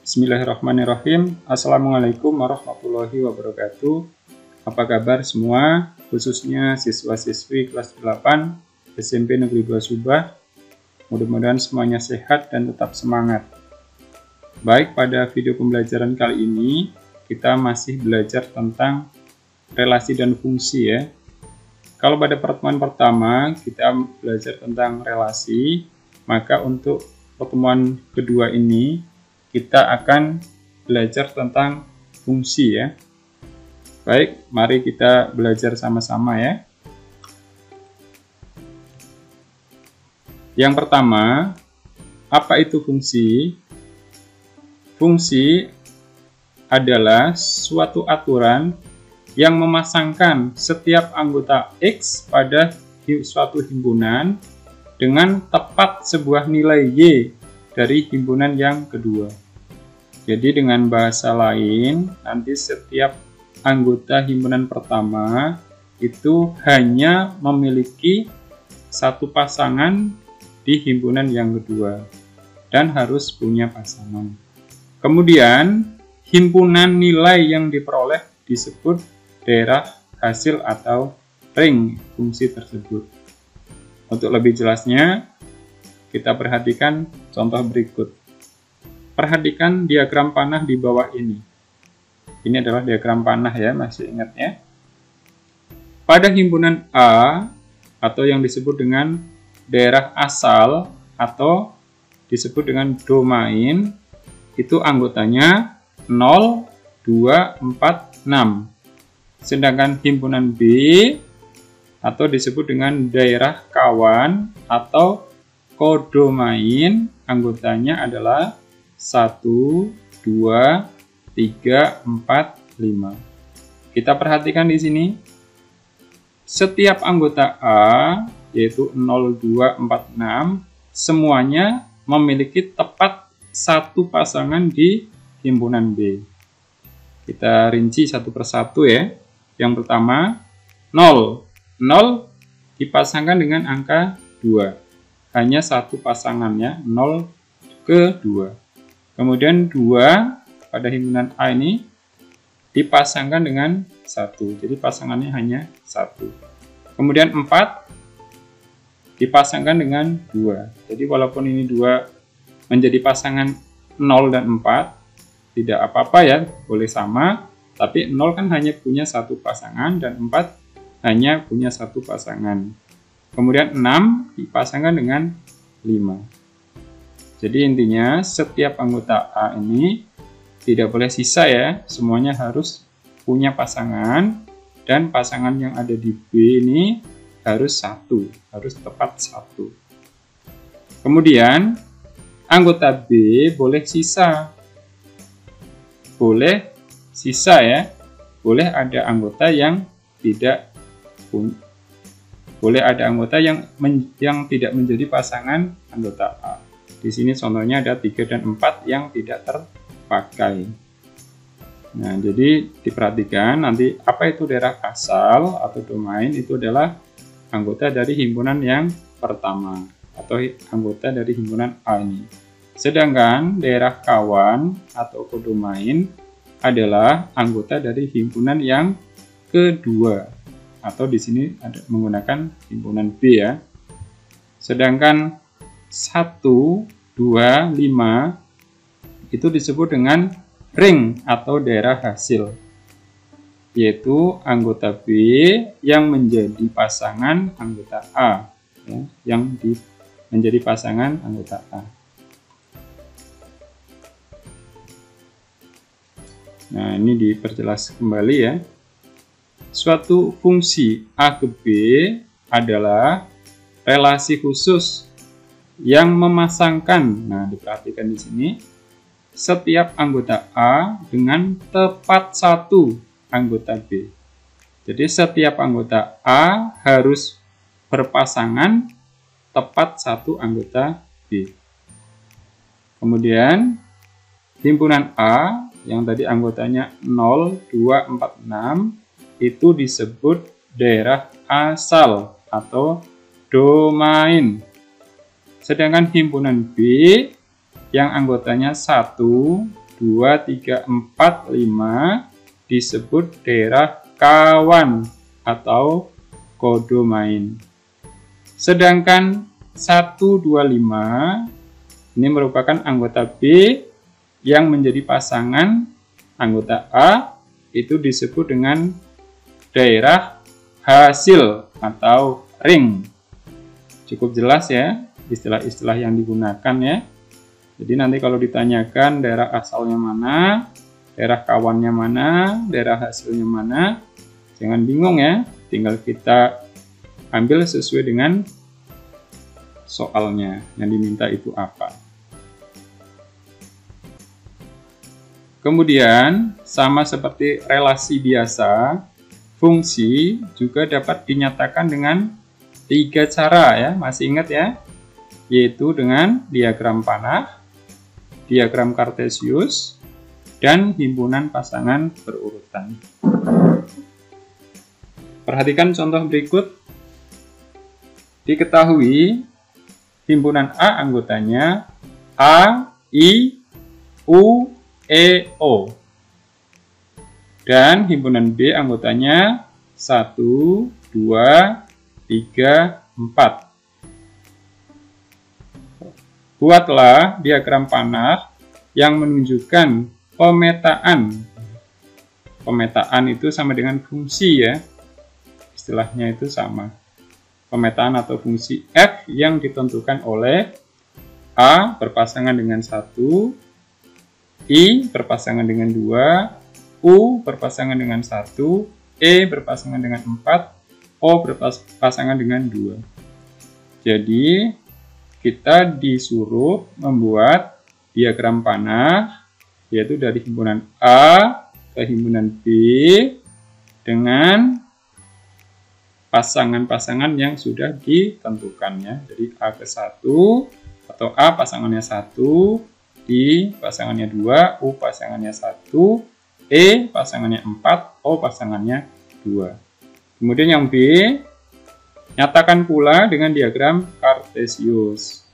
Bismillahirrahmanirrahim. Assalamualaikum warahmatullahi wabarakatuh. Apa kabar semua, khususnya siswa-siswi kelas 8 SMP Negeri 2 Subah. Mudah-mudahan semuanya sehat dan tetap semangat. Baik, pada video pembelajaran kali ini kita masih belajar tentang relasi dan fungsi ya. Kalau pada pertemuan pertama kita belajar tentang relasi, maka untuk pertemuan kedua ini kita akan belajar tentang fungsi ya. Baik, mari kita belajar sama-sama ya. Yang pertama, apa itu fungsi? Fungsi adalah suatu aturan yang memasangkan setiap anggota X pada suatu himpunan dengan tepat sebuah nilai Y dari himpunan yang kedua. Jadi dengan bahasa lain, nanti setiap anggota himpunan pertama itu hanya memiliki satu pasangan di himpunan yang kedua dan harus punya pasangan. Kemudian himpunan nilai yang diperoleh disebut daerah hasil atau ring fungsi tersebut. Untuk lebih jelasnya, kita perhatikan contoh berikut. Perhatikan diagram panah di bawah ini. Ini adalah diagram panah ya, masih ingat ya? Pada himpunan A atau yang disebut dengan daerah asal atau disebut dengan domain, itu anggotanya 0, 2, 4, 6. Sedangkan himpunan B atau disebut dengan daerah kawan atau kodomain, anggotanya adalah 1, 2, 3, 4, 5. Kita perhatikan di sini. Setiap anggota A, yaitu 0, 2, 4, 6, semuanya memiliki tepat satu pasangan di himpunan B. Kita rinci satu persatu ya. Yang pertama, 0. 0 dipasangkan dengan angka 2. Hanya satu pasangannya, 0 ke 2. Kemudian 2 pada himpunan A ini dipasangkan dengan 1. Jadi pasangannya hanya 1. Kemudian 4 dipasangkan dengan 2. Jadi walaupun ini 2 menjadi pasangan 0 dan 4, tidak apa-apa ya, boleh sama. Tapi 0 kan hanya punya satu pasangan dan 4 hanya punya satu pasangan. Kemudian 6 dipasangkan dengan 5. Jadi intinya setiap anggota A ini tidak boleh sisa ya, semuanya harus punya pasangan dan pasangan yang ada di B ini harus satu, harus tepat satu. Kemudian anggota B boleh sisa. Boleh sisa ya. Boleh ada anggota yang tidak tidak menjadi pasangan anggota A. Di sini contohnya ada 3 dan 4 yang tidak terpakai. Nah, jadi diperhatikan nanti apa itu daerah asal atau domain, itu adalah anggota dari himpunan yang pertama atau anggota dari himpunan A ini. Sedangkan daerah kawan atau kodomain adalah anggota dari himpunan yang kedua atau di sini ada menggunakan himpunan B ya. Sedangkan 1, 2, 5 itu disebut dengan ring atau daerah hasil, yaitu anggota B yang menjadi pasangan anggota A ya, menjadi pasangan anggota A. Nah, ini diperjelas kembali ya. Suatu fungsi A ke B adalah relasi khusus yang memasangkan, nah diperhatikan di sini, setiap anggota A dengan tepat satu anggota B. Jadi setiap anggota A harus berpasangan tepat satu anggota B. Kemudian himpunan A yang tadi anggotanya 0, 2, 4, 6 itu disebut daerah asal atau domain. Sedangkan himpunan B yang anggotanya 1, 2, 3, 4, 5 disebut daerah kawan atau kodomain. Sedangkan 1, 2, 5 ini merupakan anggota B yang menjadi pasangan anggota A, itu disebut dengan daerah hasil atau ring. Cukup jelas ya istilah-istilah yang digunakan ya. Jadi nanti kalau ditanyakan daerah asalnya mana, daerah kawannya mana, daerah hasilnya mana, jangan bingung ya. Tinggal kita ambil sesuai dengan soalnya yang diminta itu apa. Kemudian sama seperti relasi biasa, fungsi juga dapat dinyatakan dengan 3 cara ya, masih ingat ya, yaitu dengan diagram panah, diagram Kartesius, dan himpunan pasangan berurutan. Perhatikan contoh berikut. Diketahui himpunan A anggotanya A, I, U, E, O. Dan himpunan B anggotanya 1, 2, 3, 4. Buatlah diagram panah yang menunjukkan pemetaan. Pemetaan itu sama dengan fungsi ya. Istilahnya itu sama. Pemetaan atau fungsi f yang ditentukan oleh A berpasangan dengan 1, I berpasangan dengan 2, U berpasangan dengan 1, E berpasangan dengan 4, O berpasangan dengan 2. Jadi kita disuruh membuat diagram panah, yaitu dari himpunan A ke himpunan B dengan pasangan-pasangan yang sudah ditentukannya. Jadi A ke 1 atau A pasangannya 1, I pasangannya 2, U pasangannya 1, E pasangannya 4, O pasangannya 2. Kemudian yang B, nyatakan pula dengan diagram Kartesius.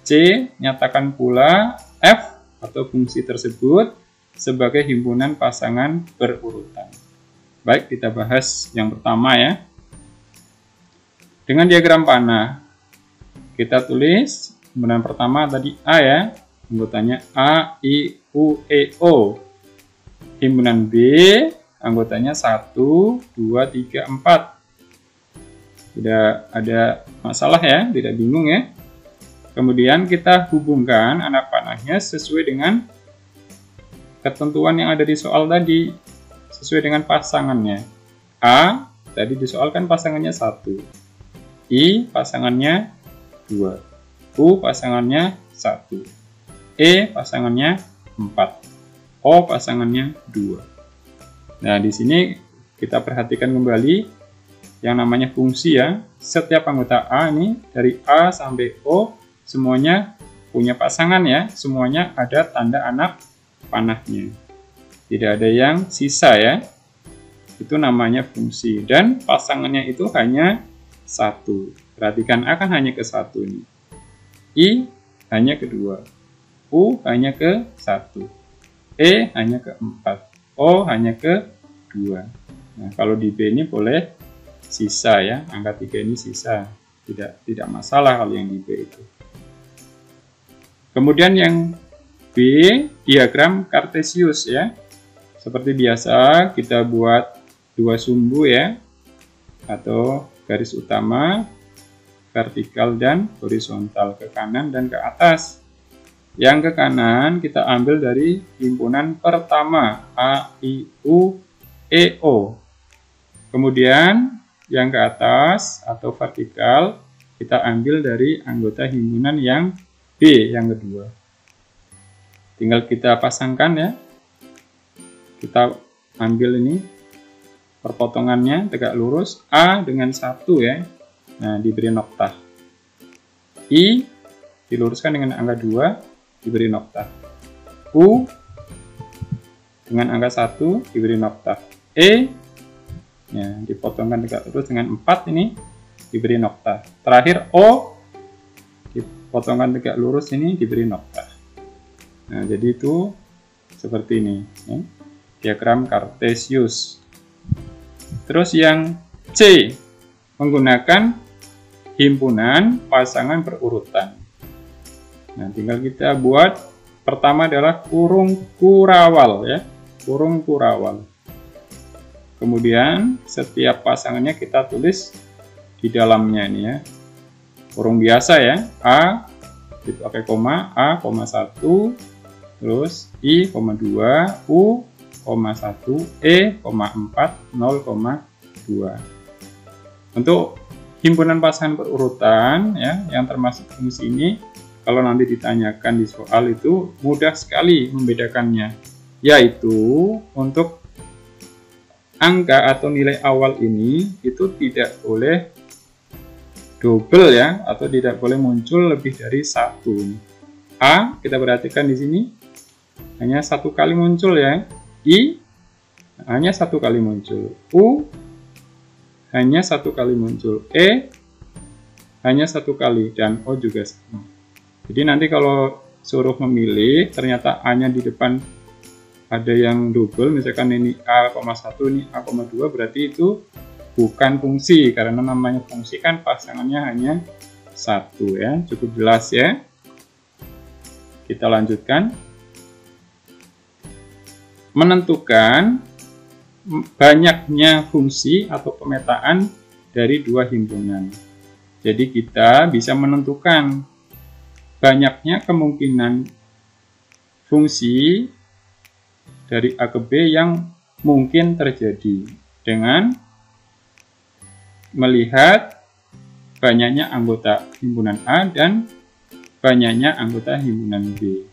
C, nyatakan pula F atau fungsi tersebut sebagai himpunan pasangan berurutan. Baik, kita bahas yang pertama ya. Dengan diagram panah, kita tulis himpunan pertama tadi A ya, anggotanya A, I, U, E, O. Himpunan B, anggotanya 1, 2, 3, 4. Tidak ada masalah ya, tidak bingung ya. Kemudian kita hubungkan anak panahnya sesuai dengan ketentuan yang ada di soal tadi, sesuai dengan pasangannya. A, tadi disoalkan pasangannya 1. I, pasangannya 2. U, pasangannya 1. E, pasangannya 4. O, pasangannya 2. Nah, di sini kita perhatikan kembali yang namanya fungsi ya. Setiap anggota A ini dari A sampai O semuanya punya pasangan ya. Semuanya ada tanda anak panahnya. Tidak ada yang sisa ya. Itu namanya fungsi. Dan pasangannya itu hanya 1. Perhatikan A kan hanya ke 1 nih. I hanya ke 2. U hanya ke 1. E hanya ke 4. O hanya ke 2. Nah, kalau di B ini boleh sisa ya, angka 3 ini sisa, tidak masalah kalau yang di B itu. Kemudian yang B, diagram Kartesius ya. Seperti biasa kita buat 2 sumbu ya, atau garis utama, vertikal dan horizontal, ke kanan dan ke atas. Yang ke kanan kita ambil dari himpunan pertama A, I, U, E, O. Kemudian yang ke atas atau vertikal kita ambil dari anggota himpunan yang B, yang kedua. Tinggal kita pasangkan ya. Kita ambil ini perpotongannya tegak lurus, A dengan 1 ya. Nah, diberi noktah. I diluruskan dengan angka 2, diberi noktah. U dengan angka 1 diberi noktah. E ya, dipotongkan tegak lurus dengan 4 ini, diberi noktah. Terakhir O dipotongkan tegak lurus ini, diberi noktah. Nah, jadi itu seperti ini ya. Diagram Cartesius. Terus yang C menggunakan himpunan pasangan berurutan. Nah, tinggal kita buat. Pertama adalah kurung kurawal ya, kurung kurawal. Kemudian setiap pasangannya kita tulis di dalamnya ini ya. Kurung biasa ya, A dipakai koma, A, 1, terus I, 2, U, 1, E, 4, 0,2. Untuk himpunan pasangan berurutan ya, yang termasuk fungsi ini, kalau nanti ditanyakan di soal itu mudah sekali membedakannya, yaitu untuk angka atau nilai awal ini itu tidak boleh double ya, atau tidak boleh muncul lebih dari 1. A kita perhatikan di sini hanya 1 kali muncul ya, I hanya 1 kali muncul, U hanya 1 kali muncul, E hanya 1 kali, dan O juga sama. Jadi nanti kalau suruh memilih ternyata A-nya di depan ada yang double, misalkan ini A,1, ini A,2, berarti itu bukan fungsi, karena namanya fungsi kan pasangannya hanya 1 ya. Cukup jelas ya. Kita lanjutkan. Menentukan banyaknya fungsi atau pemetaan dari dua himpunan. Jadi kita bisa menentukan banyaknya kemungkinan fungsi dari A ke B yang mungkin terjadi dengan melihat banyaknya anggota himpunan A dan banyaknya anggota himpunan B.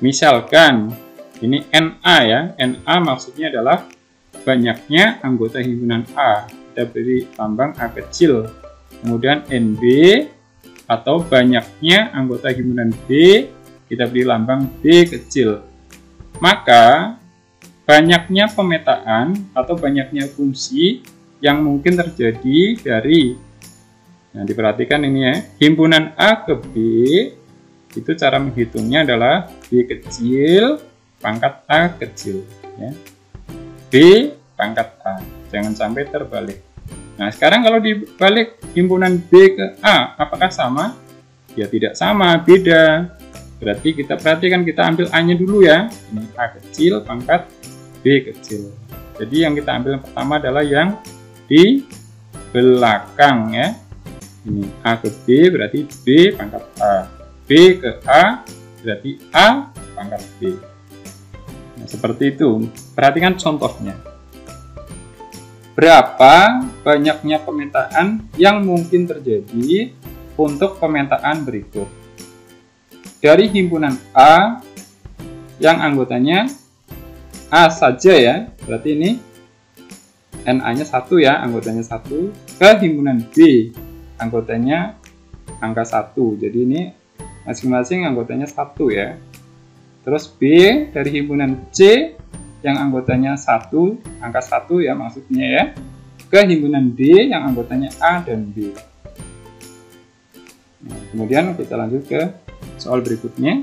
Misalkan ini NA ya, NA maksudnya adalah banyaknya anggota himpunan A. Kita beri lambang A kecil. Kemudian NB atau banyaknya anggota himpunan B, kita beri lambang B kecil. Maka banyaknya pemetaan atau banyaknya fungsi yang mungkin terjadi dari, nah diperhatikan ini ya, himpunan A ke B, itu cara menghitungnya adalah B kecil pangkat A kecil ya. B pangkat A, jangan sampai terbalik. Nah sekarang kalau dibalik himpunan B ke A, apakah sama? Ya tidak sama, beda. Berarti kita perhatikan, kita ambil A nya dulu ya. Ini A kecil pangkat B kecil. Jadi yang kita ambil yang pertama adalah yang di belakang ya. Ini A ke B berarti B pangkat A. B ke A berarti A pangkat B. Nah, seperti itu. Perhatikan contohnya. Berapa banyaknya pemetaan yang mungkin terjadi untuk pemetaan berikut? Dari himpunan A yang anggotanya A saja ya, berarti ini NA-nya 1 ya, anggotanya 1, ke himpunan B, anggotanya angka 1. Jadi ini masing-masing anggotanya 1 ya. Terus B dari himpunan C yang anggotanya 1, angka 1 ya maksudnya ya, ke himpunan D yang anggotanya A dan B. Nah, kemudian kita lanjut ke soal berikutnya.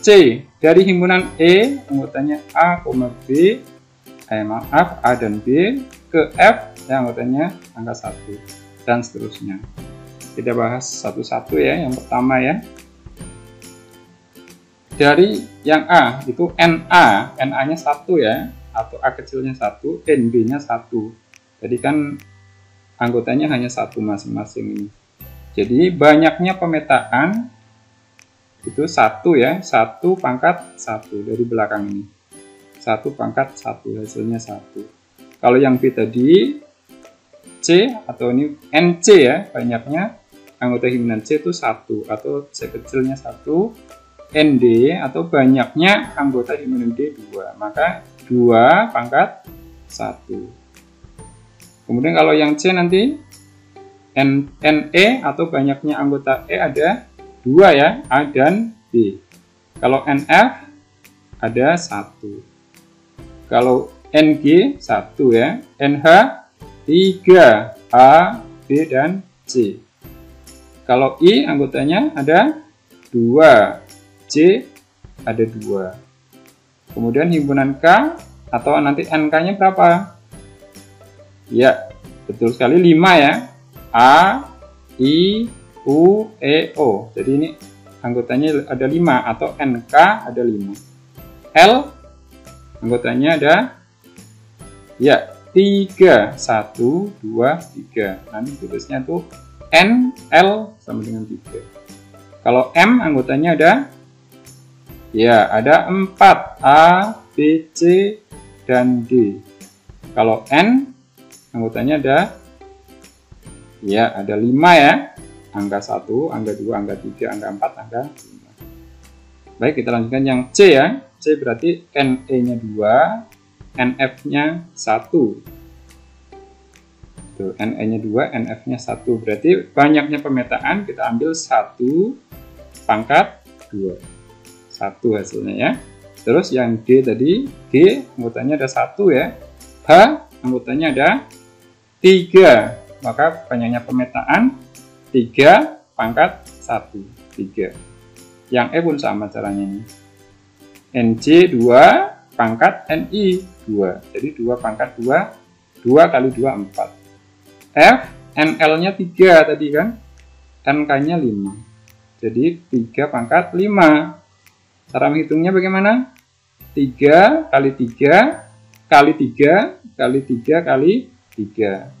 C dari himpunan E anggotanya A, B, A dan B, ke F yang anggotanya angka 1 dan seterusnya. Kita bahas satu-satu ya. Yang pertama ya, dari yang A itu NA, NA-nya 1 ya, atau A kecilnya 1, NB-nya 1. Jadi kan anggotanya hanya 1 masing-masing ini. Jadi banyaknya pemetaan itu 1 ya, 1 pangkat 1 dari belakang ini. 1 pangkat 1, hasilnya 1. Kalau yang B tadi C atau ini NC ya, banyaknya anggota himpunan C itu 1 atau C kecilnya 1. ND atau banyaknya anggota himpunan D 2, maka 2 pangkat 1. Kemudian kalau yang C nanti NE atau banyaknya anggota E ada 2 ya, A dan B. Kalau NF ada 1. Kalau NG 1 ya, NH 3, A, B dan C. Kalau I anggotanya ada 2, C ada 2. Kemudian himpunan K atau nanti NK-nya berapa? Ya, betul sekali 5 ya. A, I, U, E, O. Jadi ini anggotanya ada 5 atau NK ada 5. L anggotanya ada ya 3. 1, 2, 3. Nanti tulisnya tuh N, L sama dengan 3. Kalau M anggotanya ada ya ada 4. A, B, C, dan D. Kalau N anggotanya ada ya ada 5 ya. Angka 1, angka 2, angka 3, angka 4, angka 5. Baik, kita lanjutkan yang C ya. C berarti NE-nya 2, NF-nya 1. Tuh, NE-nya 2, NF-nya 1. Berarti banyaknya pemetaan kita ambil 1 pangkat 2. 1 hasilnya ya. Terus yang D tadi, G anggotanya ada 1 ya. H anggotanya ada 3. Maka banyaknya pemetaan 3 pangkat 1. 3. Yang E pun sama caranya ini. NC 2 pangkat NI 2. Jadi 2 pangkat 2. 2 kali 2 4. F NL-nya 3 tadi kan. NK-nya 5. Jadi 3 pangkat 5. Cara menghitungnya bagaimana? 3 kali 3 kali 3 kali 3 kali 3.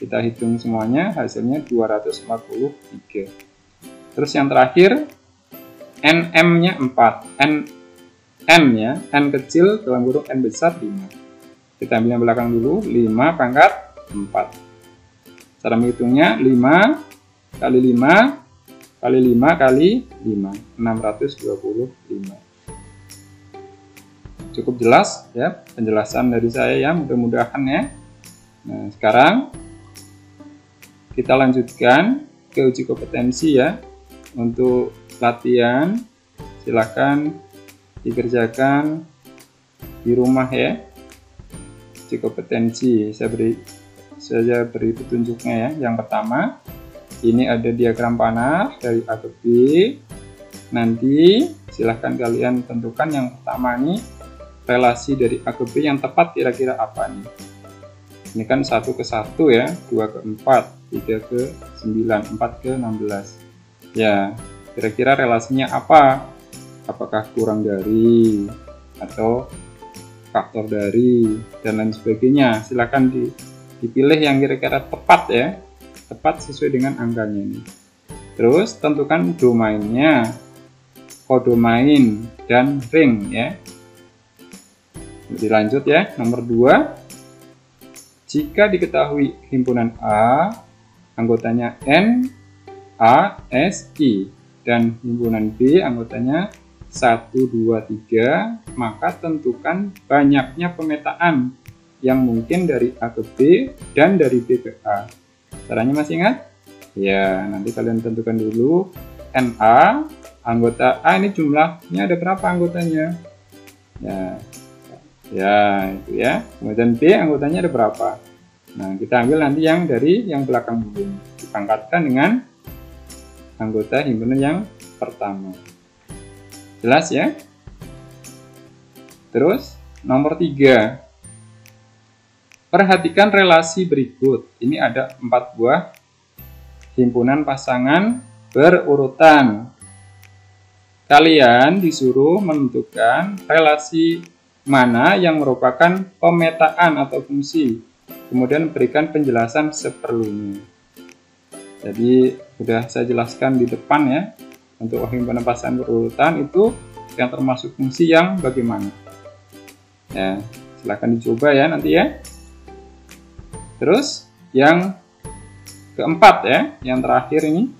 Kita hitung semuanya, hasilnya 243. Terus yang terakhir, NM-nya 4. N ya, N kecil dalam kurung N besar 5. Kita ambil yang belakang dulu, 5 pangkat 4. Cara menghitungnya 5 kali 5 kali 5 kali 5, 625. Cukup jelas ya penjelasan dari saya ya, mudah-mudahan ya. Nah, sekarang kita lanjutkan ke uji kompetensi ya. Untuk latihan silakan dikerjakan di rumah ya. Uji kompetensi saya beri petunjuknya ya. Yang pertama, ini ada diagram panah dari A ke B. Nanti silahkan kalian tentukan yang pertama nih, relasi dari A ke B yang tepat kira-kira apa nih. Ini kan 1 ke 1 ya, 2 ke 4, 3 ke 9, 4 ke 16. Ya, kira-kira relasinya apa? Apakah kurang dari atau faktor dari dan lain sebagainya. Silahkan dipilih yang kira-kira tepat ya. Tepat sesuai dengan angkanya ini. Terus tentukan domainnya, kodomain dan ring ya. Dilanjut ya, nomor 2. Jika diketahui himpunan A anggotanya N, A, S, I dan himpunan B anggotanya 1, 2, 3, maka tentukan banyaknya pemetaan yang mungkin dari A ke B dan dari B ke A. Caranya masih ingat? Ya, nanti kalian tentukan dulu NA, anggota A ini jumlahnya ada berapa anggotanya? Ya, itu ya. Kemudian B anggotanya ada berapa? Nah, kita ambil nanti yang dari yang belakang dulu. Dipangkatkan dengan anggota himpunan yang pertama. Jelas ya? Terus, nomor 3. Perhatikan relasi berikut. Ini ada 4 buah himpunan pasangan berurutan. Kalian disuruh menentukan relasi mana yang merupakan pemetaan atau fungsi. Kemudian berikan penjelasan seperlunya. Jadi sudah saya jelaskan di depan ya. Untuk himpunan pasangan berurutan itu yang termasuk fungsi yang bagaimana. Ya, silahkan dicoba ya nanti ya. Terus yang keempat ya, yang terakhir ini.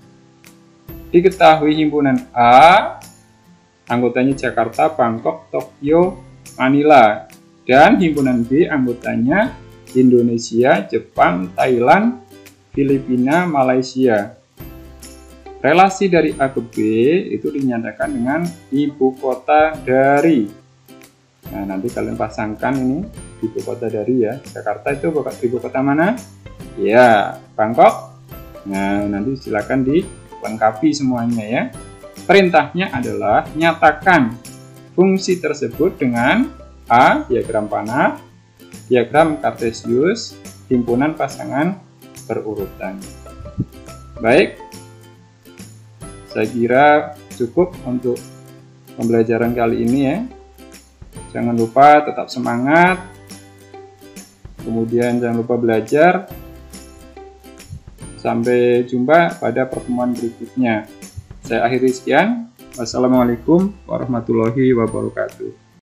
Diketahui himpunan A anggotanya Jakarta, Bangkok, Tokyo, Manila, dan himpunan B anggotanya Indonesia, Jepang, Thailand, Filipina, Malaysia. Relasi dari A ke B itu dinyatakan dengan ibu kota dari. Nah, nanti kalian pasangkan ini ibu kota dari ya. Jakarta itu ibu kota mana? Ya, Bangkok. Nah, nanti silakan dilengkapi semuanya ya. Perintahnya adalah nyatakan fungsi tersebut dengan A. Diagram panah, diagram kartesius, himpunan pasangan berurutan. Baik, saya kira cukup untuk pembelajaran kali ini ya. Jangan lupa tetap semangat, kemudian jangan lupa belajar. Sampai jumpa pada pertemuan berikutnya. Saya akhiri sekian. Wassalamualaikum warahmatullahi wabarakatuh.